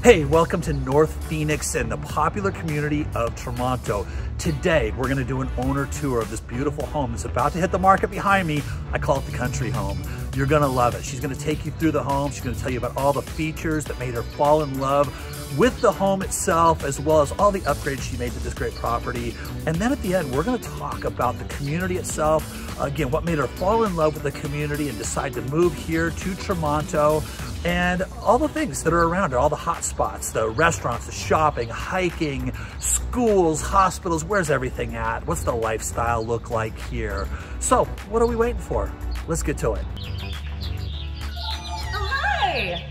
Hey, welcome to North Phoenix and the popular community of Tramonto. Today, we're gonna do an owner tour of this beautiful home that's about to hit the market behind me. I call it the country home. You're gonna love it. She's gonna take you through the home. She's gonna tell you about all the features that made her fall in love with the home itself, as well as all the upgrades she made to this great property. And then at the end, we're gonna talk about the community itself. Again, what made her fall in love with the community and decide to move here to Tramonto, and all the things that are around it, all the hot spots, the restaurants, the shopping, hiking, schools, hospitals. Where's everything at? What's the lifestyle look like here? So what are we waiting for? Let's get to it. Oh, hi.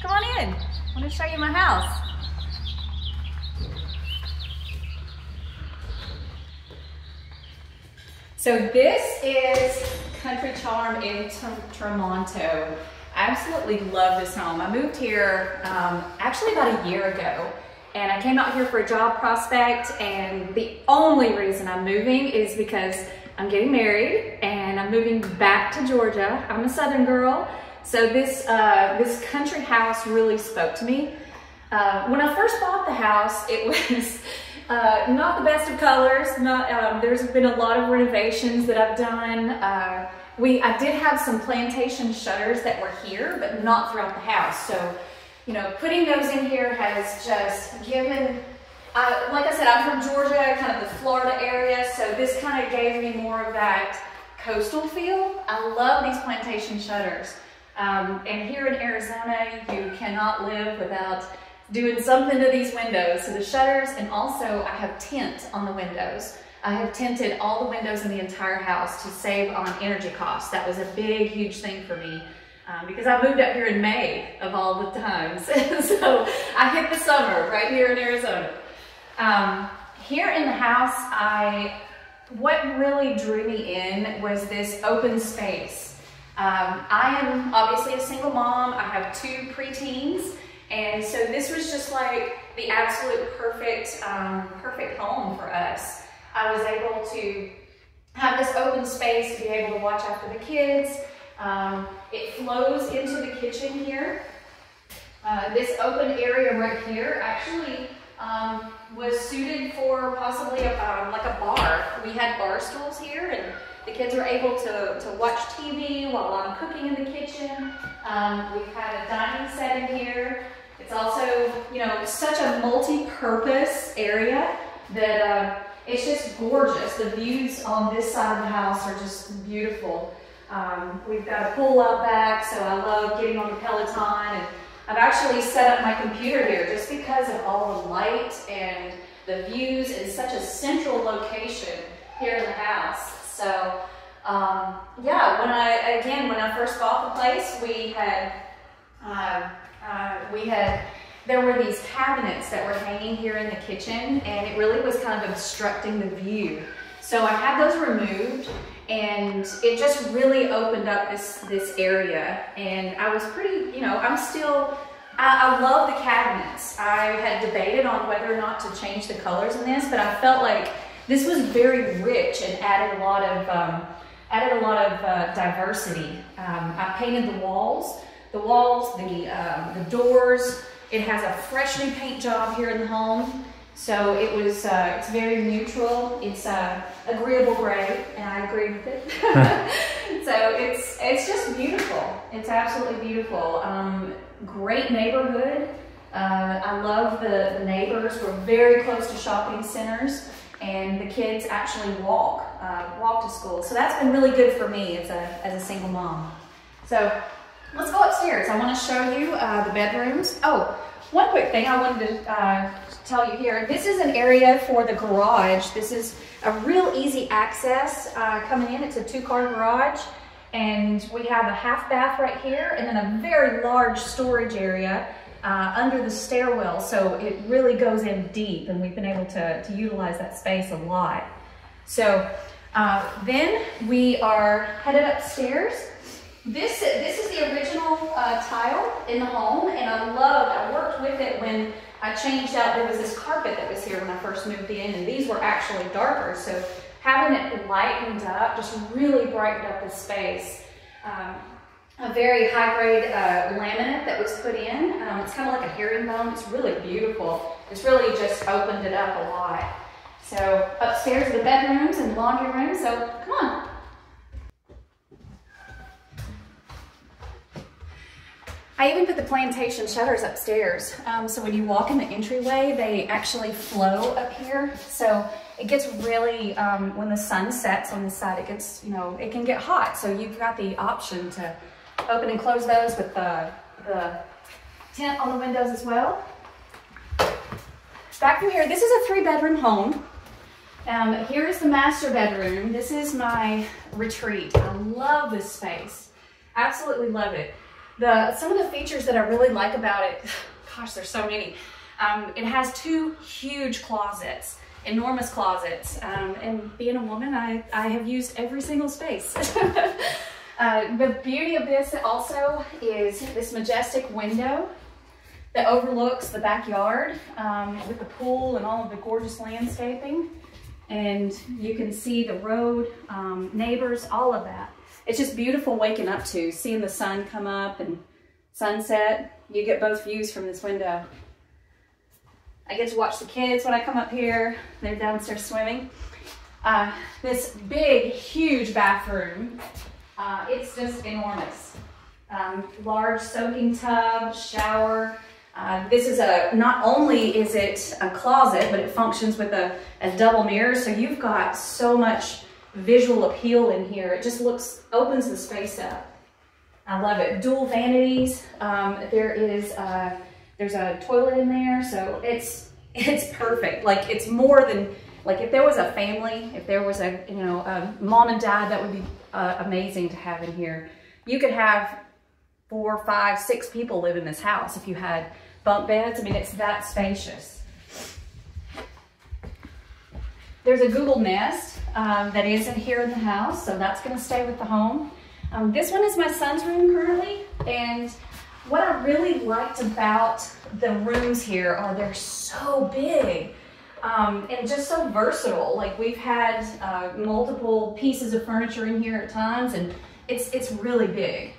Come on in. I want to show you my house. So this is Country Charm in Tramonto. I absolutely love this home. I moved here actually about a year ago, and I came out here for a job prospect, and the only reason I'm moving is because I'm getting married and I'm moving back to Georgia. I'm a Southern girl, so this country house really spoke to me. When I first bought the house, it was not the best of colors. There's been a lot of renovations that I've done. I did have some plantation shutters that were here, but not throughout the house. So, you know, putting those in here has just given, like I said, I'm from Georgia, kind of the Florida area, so this kind of gave me more of that coastal feel. I love these plantation shutters. And here in Arizona, you cannot live without doing something to these windows. So the shutters, and also I have tint on the windows. I have tinted all the windows in the entire house to save on energy costs. That was a big, huge thing for me because I moved up here in May of all the times. So I hit the summer right here in Arizona. Here in the house, what really drew me in was this open space. I am obviously a single mom. I have two preteens. And so this was just like the absolute perfect home for us. I was able to have this open space to be able to watch after the kids. It flows into the kitchen here. This open area right here actually was suited for possibly like a bar. We had bar stools here, and the kids were able to watch TV while I'm cooking in the kitchen. We've had a dining set in here. It's also, you know, such a multi-purpose area that it's just gorgeous. The views on this side of the house are just beautiful. We've got a pool out back, so I love getting on the Peloton, and I've actually set up my computer here just because of all the light and the views in such a central location here in the house. So yeah, when I first bought the place, there were these cabinets that were hanging here in the kitchen, and it really was kind of obstructing the view. So I had those removed, and it just really opened up this area. And I was pretty, you know, I love the cabinets. I had debated on whether or not to change the colors in this, but I felt like this was very rich and added a lot of diversity. I painted the walls, the doors. It has a fresh new paint job here in the home. So it's very neutral. It's agreeable gray, and I agree with it. So it's just beautiful. It's absolutely beautiful. Great neighborhood. I love the neighbors. We're very close to shopping centers, and the kids actually walk to school. So that's been really good for me as a single mom. So let's go upstairs. I want to show you the bedrooms. Oh, one quick thing I wanted to tell you here. This is an area for the garage. This is a real easy access coming in. It's a two-car garage, and we have a half bath right here, and then a very large storage area under the stairwell. So it really goes in deep, and we've been able to utilize that space a lot. So then we are headed upstairs. This is the original tile in the home, and I worked with it when I changed out. There was this carpet that was here when I first moved in, and these were actually darker. So having it lightened up just really brightened up the space. a very high-grade laminate that was put in. It's kind of like a herringbone. It's really beautiful. It's really just opened it up a lot. So upstairs are the bedrooms and laundry rooms, so come on. I even put the plantation shutters upstairs. So when you walk in the entryway, they actually flow up here. So it gets really, when the sun sets on this side, it gets, you know, it can get hot. So you've got the option to open and close those with the tent on the windows as well. Back from here, this is a 3-bedroom home. Here's the master bedroom. This is my retreat. I love this space. Absolutely love it. Some of the features that I really like about it, gosh, there's so many. It has 2 huge closets, enormous closets. And being a woman, I have used every single space. The beauty of this also is this majestic window that overlooks the backyard with the pool and all of the gorgeous landscaping. And you can see the road, neighbors, all of that. It's just beautiful waking up to, seeing the sun come up and sunset. You get both views from this window. I get to watch the kids when I come up here. They're downstairs swimming. This big, huge bathroom, it's just enormous. Large soaking tub, shower. This is not only is it a closet, but it functions with a double mirror. So you've got so much visual appeal in here. It just opens the space up. I love it. Dual vanities. There's a toilet in there, so it's perfect. Like, it's more than, like, if there was a family, if there was a mom and dad, that would be amazing to have in here. You could have 4, 5, 6 people live in this house if you had bunk beds. I mean, it's that spacious. There's a Google Nest that isn't here in the house, so that's going to stay with the home. This one is my son's room currently, and what I really liked about the rooms here are they're so big and just so versatile. Like, we've had multiple pieces of furniture in here at times, and it's really big.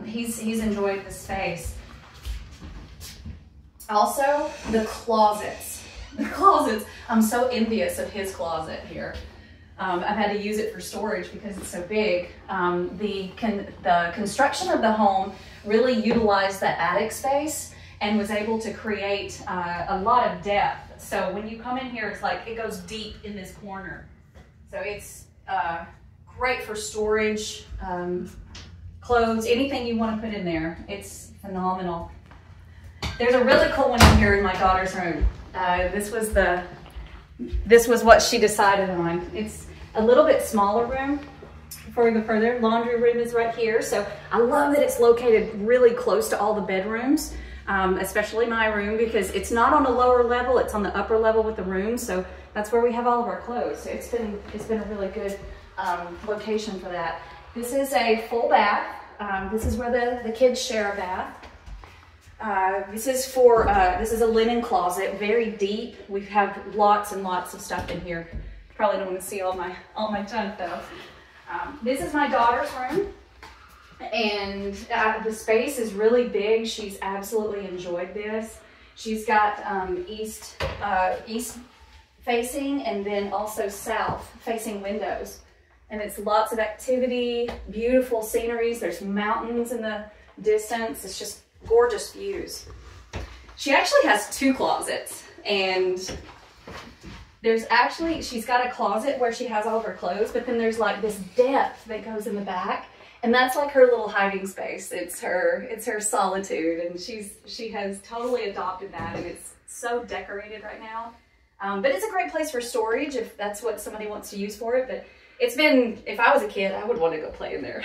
He's enjoyed the space. Also, the closets. The closets, I'm so envious of his closet here. I've had to use it for storage because it's so big. The construction of the home really utilized that attic space and was able to create a lot of depth. So when you come in here, it's like it goes deep in this corner. So it's great for storage, clothes, anything you want to put in there. It's phenomenal. There's a really cool one in here in my daughter's room. This was what she decided on. It's a little bit smaller room. Before we go further, laundry room is right here. So I love that it's located really close to all the bedrooms, especially my room, because it's not on a lower level, it's on the upper level with the room. So that's where we have all of our clothes. So it's been a really good location for that. This is a full bath. This is where the kids share a bath. This is a linen closet, very deep. We have lots and lots of stuff in here. Probably don't want to see all my junk though. This is my daughter's room, and the space is really big. She's absolutely enjoyed this. She's got east facing and then also south facing windows, and it's lots of activity, beautiful sceneries. There's mountains in the distance. It's just gorgeous views. She actually has 2 closets, and she's got a closet where she has all of her clothes, but then there's like this depth that goes in the back, and that's like her little hiding space. It's her solitude, and she has totally adopted that, and it's so decorated right now. But it's a great place for storage if that's what somebody wants to use for it. But if I was a kid, I would want to go play in there.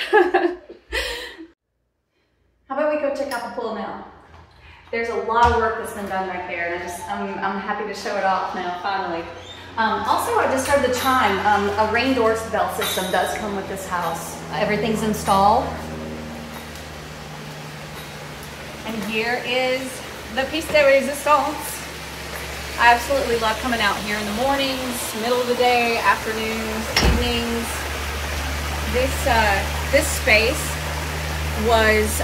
How about we go check out the pool now? There's a lot of work that's been done right there, and I'm happy to show it off now, finally. Also, I just heard the chime. A rain doorbell system does come with this house. Everything's installed. And here is the piece de resistance. I absolutely love coming out here in the mornings, middle of the day, afternoons, evenings. This space was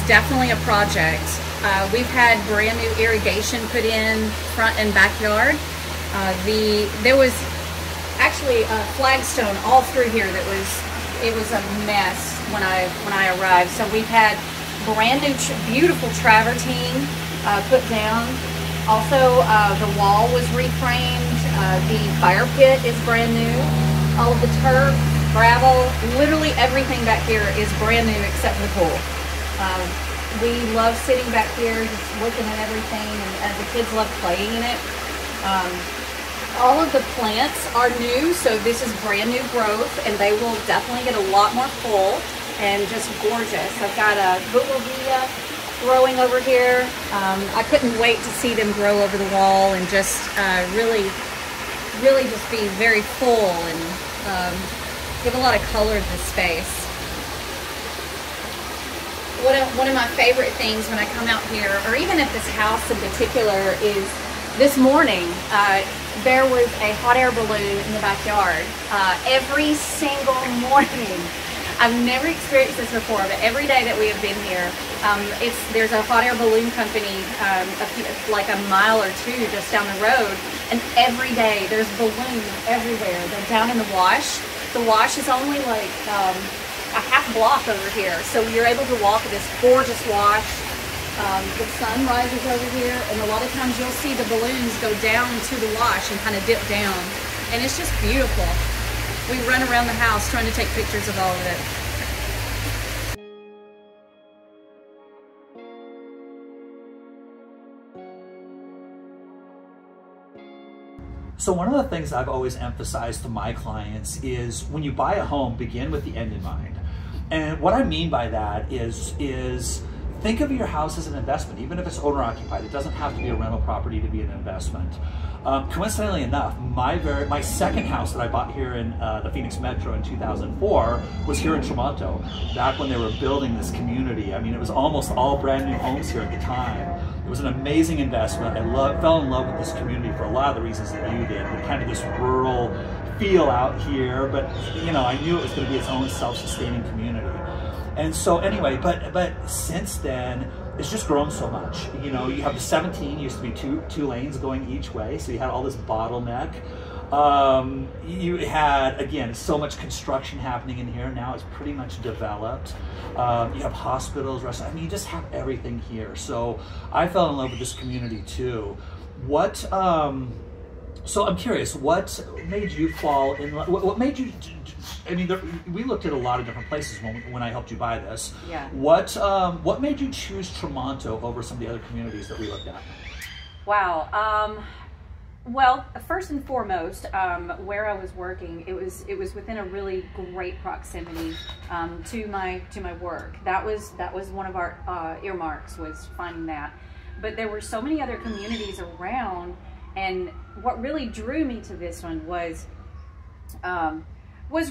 definitely a project. We've had brand new irrigation put in front and backyard. There was actually a flagstone all through here it was a mess when I arrived. So we've had brand new beautiful travertine put down. Also, the wall was reframed. The fire pit is brand new. All of the turf, gravel, literally everything back here is brand new except the pool. We love sitting back here, just looking at everything, and the kids love playing in it. All of the plants are new, so this is brand new growth, and they will definitely get a lot more full and just gorgeous. I've got a bougainvillea growing over here. I couldn't wait to see them grow over the wall and just really just be very full and give a lot of color to the space. One of my favorite things when I come out here, or even at this house in particular, is this morning there was a hot air balloon in the backyard. Every single morning. I've never experienced this before, but every day that we have been here, there's a hot air balloon company like a mile or two just down the road, and every day there's balloons everywhere. They're down in the wash. The wash is only like a half block over here, so you're able to walk this gorgeous wash. The sun rises over here, and a lot of times you'll see the balloons go down to the wash and kind of dip down, and it's just beautiful. We run around the house trying to take pictures of all of it. So one of the things I've always emphasized to my clients is when you buy a home, begin with the end in mind. And what I mean by that is think of your house as an investment, even if it's owner occupied. It doesn't have to be a rental property to be an investment. Coincidentally enough, my second house that I bought here in the Phoenix Metro in 2004 was here in Tramonto, back when they were building this community. I mean, it was almost all brand new homes here at the time. It was an amazing investment. I fell in love with this community for a lot of the reasons that you did. Kind of this rural feel out here, but you know, I knew it was going to be its own self-sustaining community. And so anyway, but since then, it's just grown so much. You know, you have the 17, used to be two lanes going each way, so you had all this bottleneck. You had, again, so much construction happening in here. Now it's pretty much developed. You have hospitals, restaurants. I mean, you just have everything here. So I fell in love with this community too. So I'm curious, what made you fall in love? What made you? I mean, we looked at a lot of different places when I helped you buy this. Yeah. What made you choose Tramonto over some of the other communities that we looked at? Wow. Well, first and foremost, where I was working, it was within a really great proximity to my work. That was one of our earmarks, was finding that. But there were so many other communities around, and what really drew me to this one was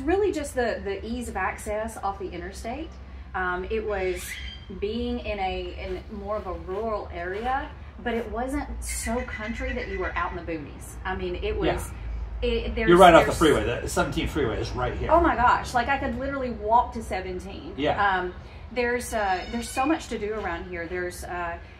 really just the ease of access off the interstate. It was being in more of a rural area, but it wasn't so country that you were out in the boonies. I mean, it was. Yeah. You're right off the freeway. The 17 freeway is right here. Oh my gosh! Like I could literally walk to 17. Yeah. There's so much to do around here. There's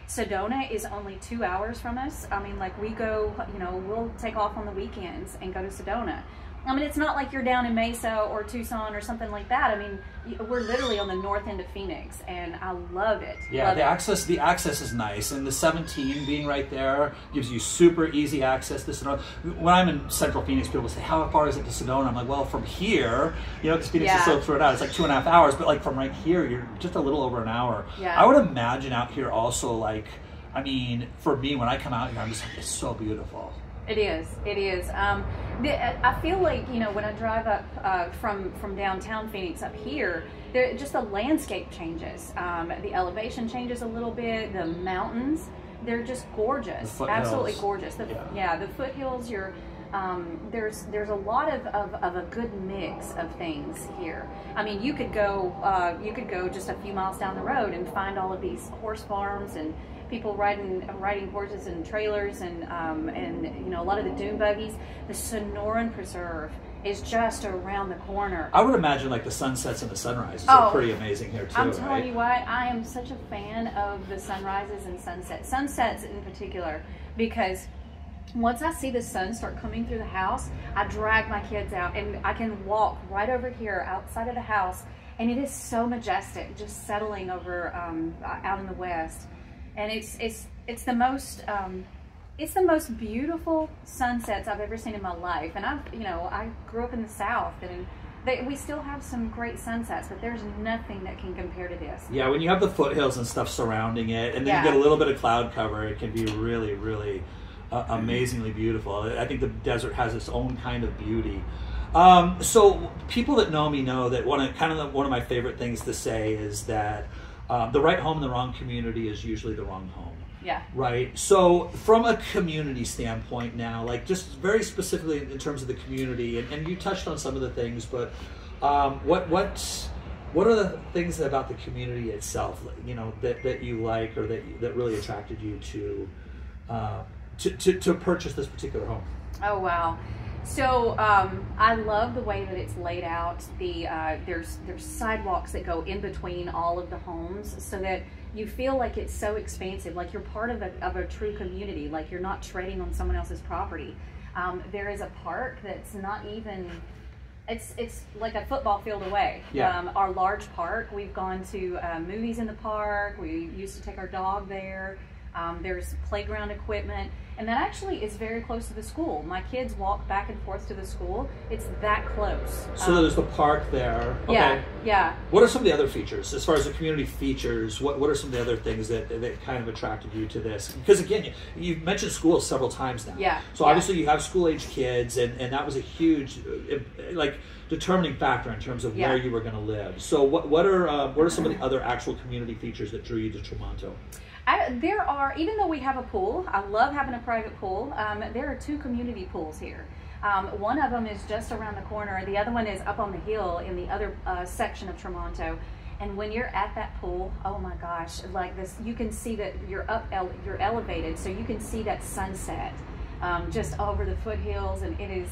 Sedona is only 2 hours from us. I mean, like we go, you know, we'll take off on the weekends and go to Sedona. I mean, it's not like you're down in Mesa or Tucson or something like that. I mean, we're literally on the north end of Phoenix, and I love it. Yeah, love the access is nice, and the 17 being right there gives you super easy access to Sedona. When I'm in Central Phoenix, people say, "How far is it to Sedona?" I'm like, "Well, from here, you know, because Phoenix is so spread out, it's like 2.5 hours, but like from right here, you're just a little over an hour." Yeah. I would imagine out here also, like, I mean, for me, when I come out here, I'm just like, it's so beautiful. It is. It is. I feel like, you know, when I drive up from downtown Phoenix up here, just the landscape changes. The elevation changes a little bit. The mountains, they're just gorgeous. Absolutely gorgeous. The foothills. There's a lot of a good mix of things here. I mean, you could go just a few miles down the road and find all of these horse farms and people riding horses and trailers and you know, a lot of the dune buggies. The Sonoran Preserve is just around the corner. I would imagine like the sunsets and the sunrises are pretty amazing here too. I'm telling you what, I am such a fan of the sunrises and sunsets in particular, because once I see the sun start coming through the house, I drag my kids out and I can walk right over here outside of the house, and it is so majestic, just settling over out in the west, and it's the most beautiful sunsets I've ever seen in my life. And I grew up in the South, and we still have some great sunsets, but there's nothing that can compare to this. Yeah, when you have the foothills and stuff surrounding it, and then you get a little bit of cloud cover, it can be really, really amazingly beautiful. I think the desert has its own kind of beauty. So people that know me know that one of my favorite things to say is that the right home in the wrong community is usually the wrong home. Yeah. Right. So from a community standpoint now, like just very specifically in terms of the community, and you touched on some of the things, but what are the things about the community itself, you know, that you like, or that really attracted you to purchase this particular home? Oh, wow. So I love the way that it's laid out. There's sidewalks that go in between all of the homes, so that you feel like it's so expansive, like you're part of a true community, like you're not treading on someone else's property. There is a park that's not even, it's like a football field away. Yeah. Our large park, we've gone to movies in the park. We used to take our dog there. There's playground equipment, and that actually is very close to the school. My kids walk back and forth to the school. It's that close. So there's the park there. Okay. Yeah, yeah. What are some of the other features, as far as the community features? What are some of the other things that kind of attracted you to this? Because again, you've mentioned schools several times now. Yeah. So obviously you have school-age kids, and that was a huge, determining factor in terms of where you were going to live. So what are some of the other actual community features that drew you to Tramonto? There are, even though we have a pool, I love having a private pool, there are 2 community pools here. One of them is just around the corner, the other one is up on the hill in the other section of Tramonto. And when you're at that pool, oh my gosh, like this, you can see that you're you're elevated, so you can see that sunset just over the foothills, and it is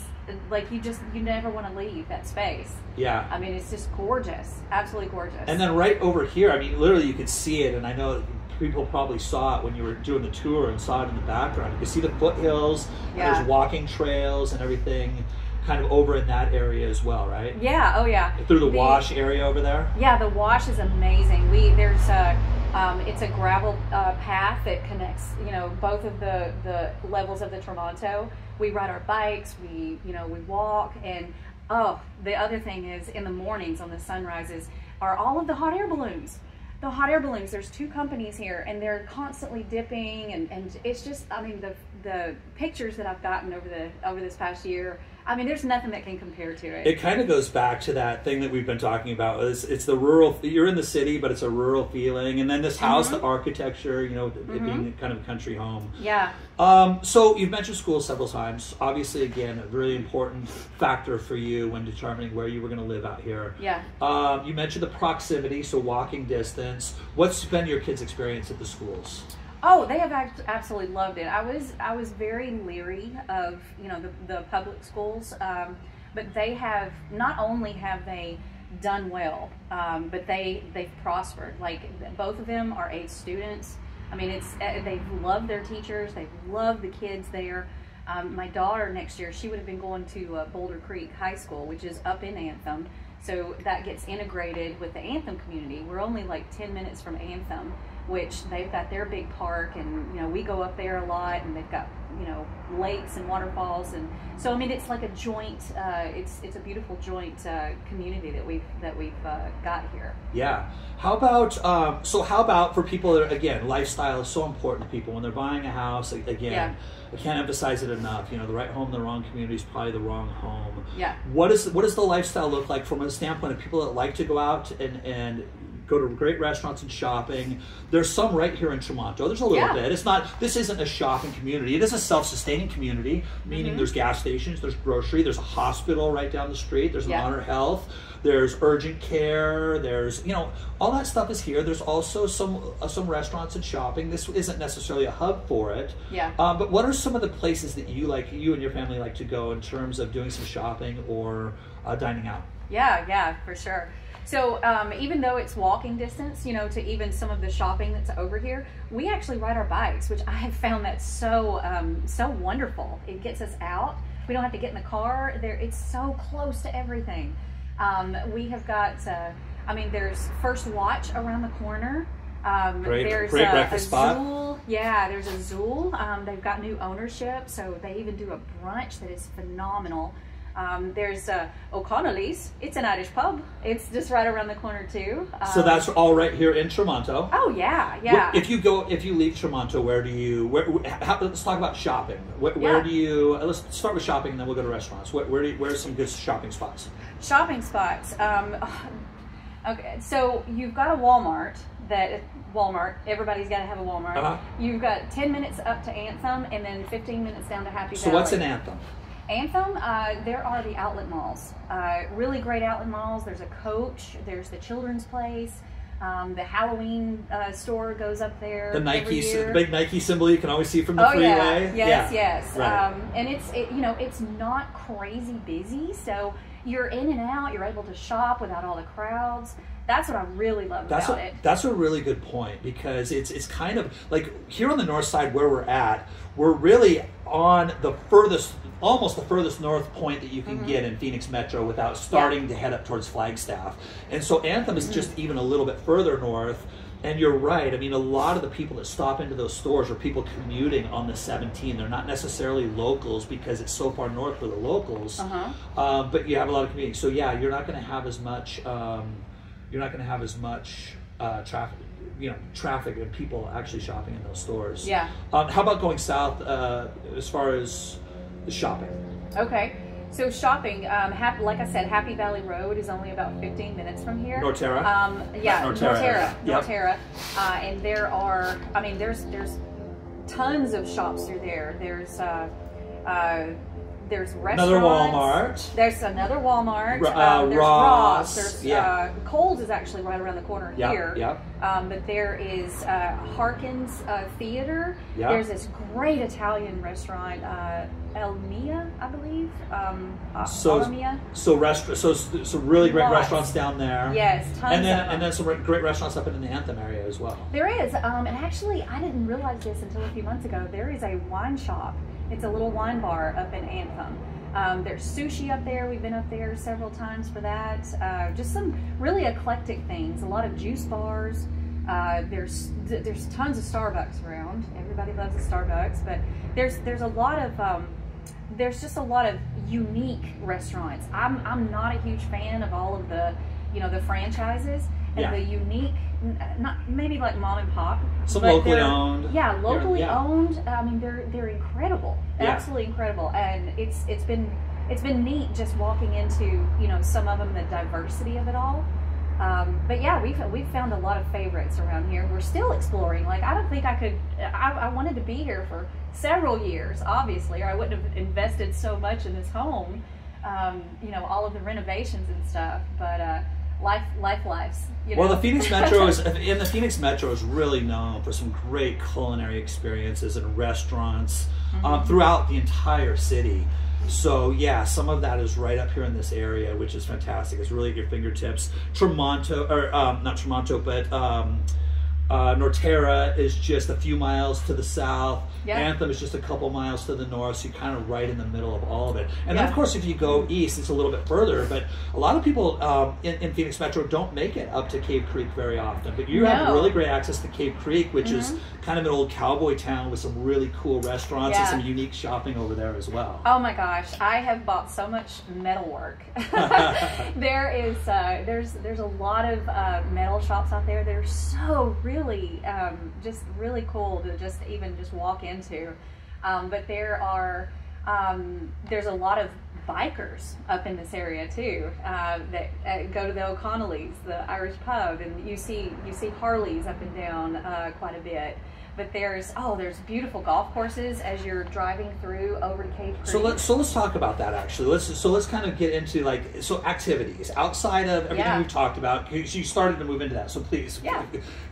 like you never want to leave that space. Yeah. I mean, it's just gorgeous, absolutely gorgeous. And then right over here, I mean, literally you could see it, and I know people probably saw it when you were doing the tour and saw it in the background. You can see the foothills, and there's walking trails and everything kind of over in that area as well, right? Yeah, oh yeah. Through the wash area over there? Yeah, the wash is amazing. It's a gravel path that connects, both of the levels of the Tramonto. We ride our bikes, we walk, and the other thing is, in the mornings on the sunrises are all of the hot air balloons. The hot air balloons, there's 2 companies here, and they're constantly dipping, and it's just, I mean, the pictures that I've gotten over this past year, I mean, there's nothing that can compare to it. It kind of goes back to that thing that we've been talking about. It's the rural, you're in the city, but it's a rural feeling. And then this house, the architecture, it being kind of a country home. Yeah. So you've mentioned school several times. Obviously, again, a really important factor for you when determining where you were going to live out here. Yeah. You mentioned the proximity, so walking distance. What's been your kids' experience at the schools? Oh, they have absolutely loved it. I was very leery of the public schools, but they have, not only have they done well, but they've prospered. Like, both of them are A students. I mean, they've loved their teachers. They've loved the kids there. My daughter next year, she would have been going to Boulder Creek High School, which is up in Anthem. So that gets integrated with the Anthem community. We're only like 10 minutes from Anthem, which they've got their big park, and we go up there a lot, and they've got lakes and waterfalls, and so I mean it's like a joint. It's a beautiful joint community that we've got here. Yeah. How about for people that, again, lifestyle is so important to people when they're buying a house. Again, Yeah. I can't emphasize it enough. The right home in the wrong community is probably the wrong home. Yeah. What does the lifestyle look like from a standpoint of people that like to go out and go to great restaurants and shopping. There's some right here in Tramonto. There's a little bit. It's not, this isn't a shopping community. It is a self-sustaining community, meaning there's gas stations, there's grocery, there's a hospital right down the street, there's an Honor Health, there's urgent care, there's, you know, all that stuff is here. There's also some restaurants and shopping. This isn't necessarily a hub for it. Yeah. But what are some of the places that you and your family like to go in terms of doing some shopping or dining out? Yeah, for sure. So even though it's walking distance, you know, to even some of the shopping that's over here, we actually ride our bikes, which I have found that so wonderful. It gets us out. We don't have to get in the car. It's so close to everything. We have got, I mean, there's First Watch around the corner. There's great breakfast spot. Zool. Yeah, there's a Zool. They've got new ownership, so they even do a brunch that is phenomenal. There's O'Connelly's. It's an Irish pub. It's just right around the corner too. So that's all right here in Tramonto. Oh yeah. If you leave Tramonto, let's talk about shopping. Where do you? Let's start with shopping, and then we'll go to restaurants. Where's some good shopping spots? Shopping spots. Okay, so you've got a Walmart. Everybody's got to have a Walmart. You've got 10 minutes up to Anthem, and then 15 minutes down to Happy Valley. So what's in Anthem? Anthem, there are the outlet malls, really great outlet malls. There's a Coach, there's the Children's Place, the Halloween store goes up there. The big Nike symbol you can always see from the freeway. Yes. Right. And it's not crazy busy, so you're in and out. You're able to shop without all the crowds. That's what I really love about it. That's a really good point, because it's kind of like here on the north side where we're at. We're really on almost the furthest north point that you can get in Phoenix Metro without starting to head up towards Flagstaff. And so Anthem is just even a little bit further north. And you're right. I mean, a lot of the people that stop into those stores are people commuting on the 17. They're not necessarily locals because it's so far north for the locals. But you have a lot of commuting. So yeah, you're not going to have as much. Traffic and people actually shopping in those stores. Yeah. How about going south as far as the shopping? Okay. So shopping, like I said, Happy Valley Road is only about 15 minutes from here. Norterra? Norterra. And there's tons of shops through there. There's restaurants. Another Walmart. There's another Walmart. There's Ross. There's Kohl's is actually right around the corner here. Yep. But there is Harkins Theater. Yep. There's this great Italian restaurant, El Mia, I believe. So really great restaurants down there. Yes, tons of them. And then some great restaurants up in the Anthem area as well. There is, and actually I didn't realize this until a few months ago. There is a wine shop. It's a little wine bar up in Anthem. There's sushi up there. We've been up there several times for that. Just some really eclectic things. A lot of juice bars. There's tons of Starbucks around. Everybody loves a Starbucks, but there's a lot of there's just a lot of unique restaurants. I'm not a huge fan of all of the the franchises and the unique. Not maybe like mom and pop. Some locally owned. Yeah, locally owned. I mean, they're incredible, absolutely incredible, and it's been neat just walking into some of them, the diversity of it all. But yeah, we've found a lot of favorites around here. We're still exploring. Like I don't think I could. I wanted to be here for several years, obviously, or I wouldn't have invested so much in this home. All of the renovations and stuff, but. Lives. Well, the Phoenix Metro is really known for some great culinary experiences and restaurants throughout the entire city. So yeah, some of that is right up here in this area, which is fantastic. It's really at your fingertips. Tramonto, or not Tramonto, but Norterra is just a few miles to the south. Yep. Anthem is just a couple miles to the north, so you're kind of right in the middle of all of it. And then, of course, if you go east, it's a little bit further, but a lot of people in Phoenix Metro don't make it up to Cave Creek very often. But you have really great access to Cave Creek, which is kind of an old cowboy town with some really cool restaurants and some unique shopping over there as well. Oh my gosh, I have bought so much metalwork. There's a lot of metal shops out there. They're so really just really cool to just walk into. But there are there's a lot of bikers up in this area too that go to the O'Connelly's, the Irish pub, and you see Harleys up and down quite a bit. But there's beautiful golf courses as you're driving through over to Cave Creek. So let's talk about that actually. Let's kind of get into activities outside of everything we've talked about. You started to move into that, so please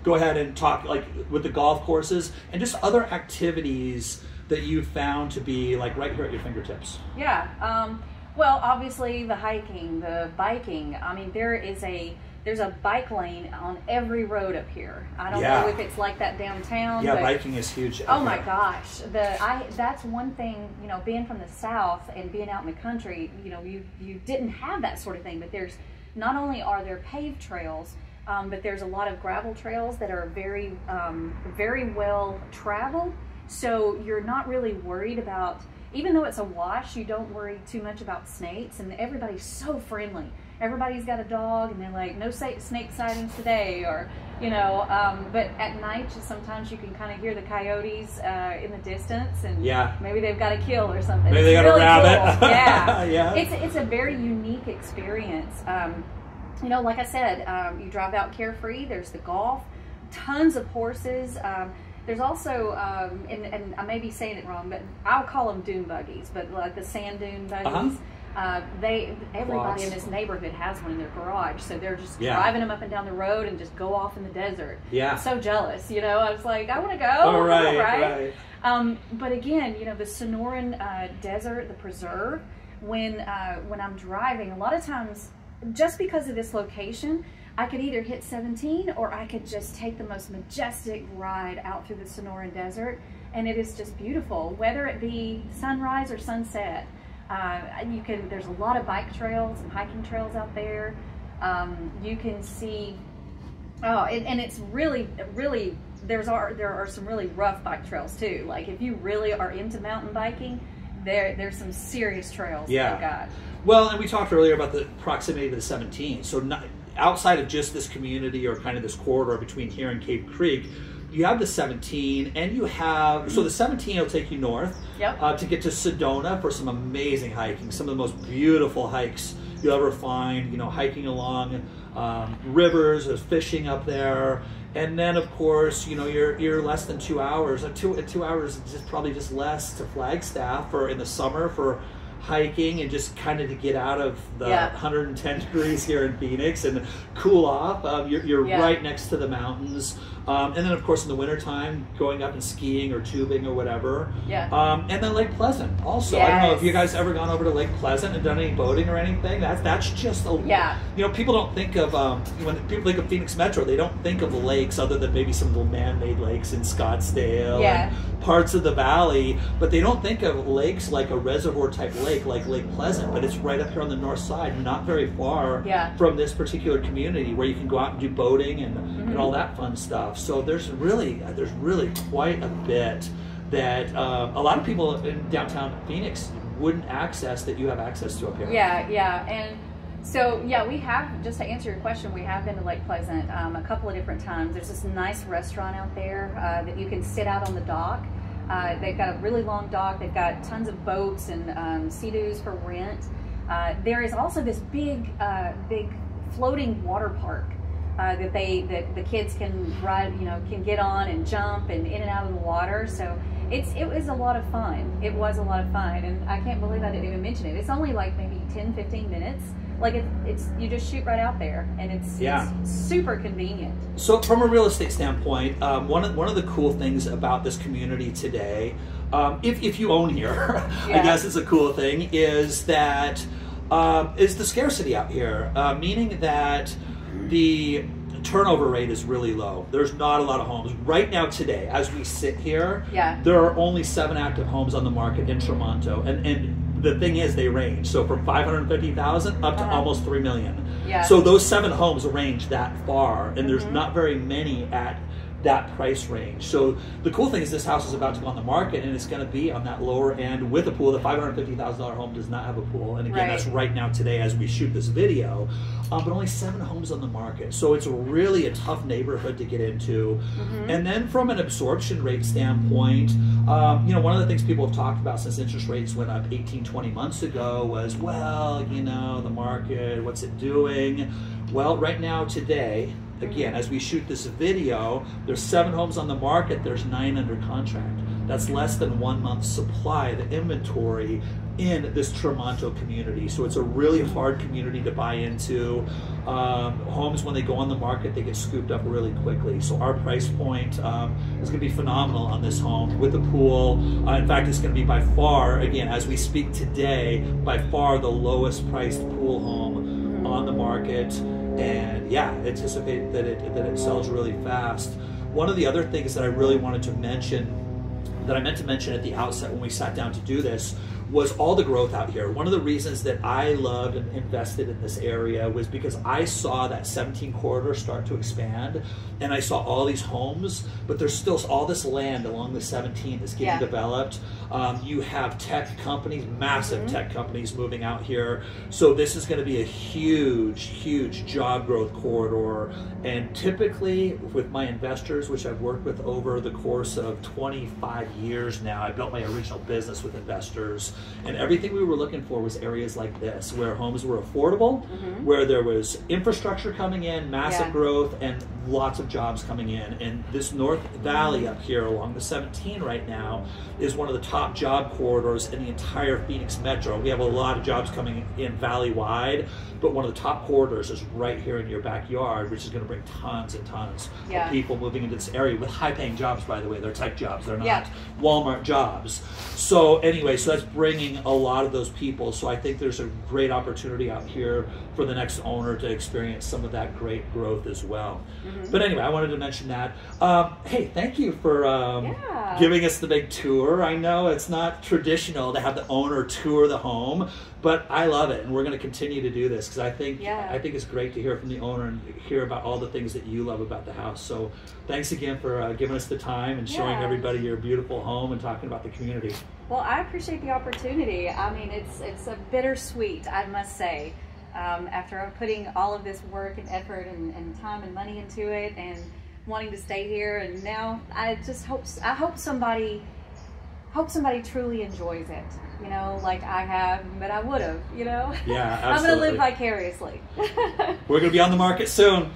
go ahead and talk with the golf courses and just other activities that you found to be right here at your fingertips. Yeah. Well, obviously the hiking, the biking. I mean, there's a bike lane on every road up here. I don't know if it's like that downtown. Yeah, but biking is huge. Oh my gosh. That's one thing, being from the South and being out in the country, you didn't have that sort of thing, but there's, not only are there paved trails, but there's a lot of gravel trails that are very, very well traveled. So you're not really worried about, even though it's a wash, you don't worry too much about snakes, and everybody's so friendly. Everybody's got a dog, and they're like, no snake sightings today, or, but at night, sometimes you can kind of hear the coyotes in the distance, and maybe they've got a kill or something. Maybe they got a rabbit. Cool. Yeah. It's a very unique experience. Like I said, you drive out carefree, there's the golf, tons of horses. There's also, and I may be saying it wrong, but I'll call them dune buggies, but like the sand dune buggies. Everybody in this neighborhood has one in their garage, so they're just driving them up and down the road and just go off in the desert. Yeah, I'm so jealous. I was like, I want to go. Oh, right. But again, the Sonoran Desert, the preserve. When I'm driving, a lot of times, just because of this location, I could either hit 17 or I could just take the most majestic ride out through the Sonoran Desert, and it is just beautiful, whether it be sunrise or sunset. There's a lot of bike trails and hiking trails out there. You can see, and it's really, really, there are some really rough bike trails too. Like if you really are into mountain biking, there's some serious trails that they've got. Well, and we talked earlier about the proximity to the 17. So outside of just this community or kind of this corridor between here and Cave Creek, you have the 17, and you have, so the 17 will take you north to get to Sedona for some amazing hiking, some of the most beautiful hikes you'll ever find, hiking along rivers, there's fishing up there, and then of course, you're less than 2 hours, 2 hours is probably just less to Flagstaff for in the summer for hiking and just kind of to get out of the 110 degrees here in Phoenix and cool off. You're right next to the mountains. And then, of course, in the wintertime, going up and skiing or tubing or whatever. And then Lake Pleasant also. I don't know if you guys ever gone over to Lake Pleasant and done any boating or anything. That's just a people don't think of when people think of Phoenix Metro, they don't think of lakes other than maybe some little man-made lakes in Scottsdale and parts of the valley, but they don't think of lakes like a reservoir type lake like Lake Pleasant. But it's right up here on the north side, not very far from this particular community, where you can go out and do boating and all that fun stuff. So there's really quite a bit that a lot of people in downtown Phoenix wouldn't access that you have access to up here. And so we have, just to answer your question, we have been to Lake Pleasant a couple of different times. There's this nice restaurant out there that you can sit out on the dock. They've got a really long dock. They've got tons of boats and Sea-Doos for rent. There is also this big floating water park that the kids can ride, can get on and jump and in and out of the water. So it was a lot of fun. It was a lot of fun, and I can't believe I didn't even mention it. It's only like maybe 10-15 minutes. Like it's you just shoot right out there, and it's super convenient. So from a real estate standpoint, one of the cool things about this community today, if you own here, I guess it's a cool thing, is that is the scarcity out here, meaning that the turnover rate is really low. There's not a lot of homes. Right now today, as we sit here, there are only 7 active homes on the market in Tramonto. And the thing is, they range. So from 550,000 up to almost 3 million. So those 7 homes range that far, and there's not very many at that price range. So the cool thing is this house is about to go on the market, and it's going to be on that lower end with a pool. The $550,000 home does not have a pool, and again, that's right now today as we shoot this video, but only 7 homes on the market. So it's really a tough neighborhood to get into. And then from an absorption rate standpoint, you know, one of the things people have talked about since interest rates went up 18, 20 months ago was, well, you know, the market, what's it doing? Well, right now today, again, as we shoot this video, there's 7 homes on the market, there's 9 under contract. That's less than 1 month's supply of inventory in this Tramonto community. So it's a really hard community to buy into. Homes, when they go on the market, they get scooped up really quickly. So our price point is going to be phenomenal on this home with a pool. In fact, it's going to be by far, again, as we speak today, by far the lowest priced pool home on the market. And yeah, anticipate that it sells really fast. One of the other things that I really wanted to mention, that I meant to mention at the outset when we sat down to do this, was all the growth out here. One of the reasons that I loved and invested in this area was because I saw that 17 corridor start to expand, and I saw all these homes, but there's still all this land along the 17 that's getting developed. You have tech companies, massive tech companies moving out here. So this is going to be a huge, huge job growth corridor. And typically with my investors, which I've worked with over the course of 25 years now, I built my original business with investors. And everything we were looking for was areas like this, where homes were affordable, where there was infrastructure coming in, massive growth, and lots of jobs coming in. And this North Valley up here along the 17 right now is one of the top job corridors in the entire Phoenix metro. We have a lot of jobs coming in valley-wide, but one of the top corridors is right here in your backyard, which is going to bring tons and tons of people moving into this area with high-paying jobs, by the way. They're tech jobs. They're not Walmart jobs. So anyway, so that's bringing a lot of those people. So I think there's a great opportunity out here for the next owner to experience some of that great growth as well. But anyway, I wanted to mention that. Hey, thank you for giving us the big tour. I know it's not traditional to have the owner tour the home, but I love it, and we're going to continue to do this because I think it's great to hear from the owner and hear about all the things that you love about the house. So thanks again for giving us the time and showing everybody your beautiful home and talking about the community. Well, I appreciate the opportunity. I mean, it's a bittersweet, I must say. After putting all of this work and effort and time and money into it and wanting to stay here, and now I hope somebody truly enjoys it, you know, like I have, but I would have, you know. Yeah, absolutely. I'm going to live vicariously. We're going to be on the market soon.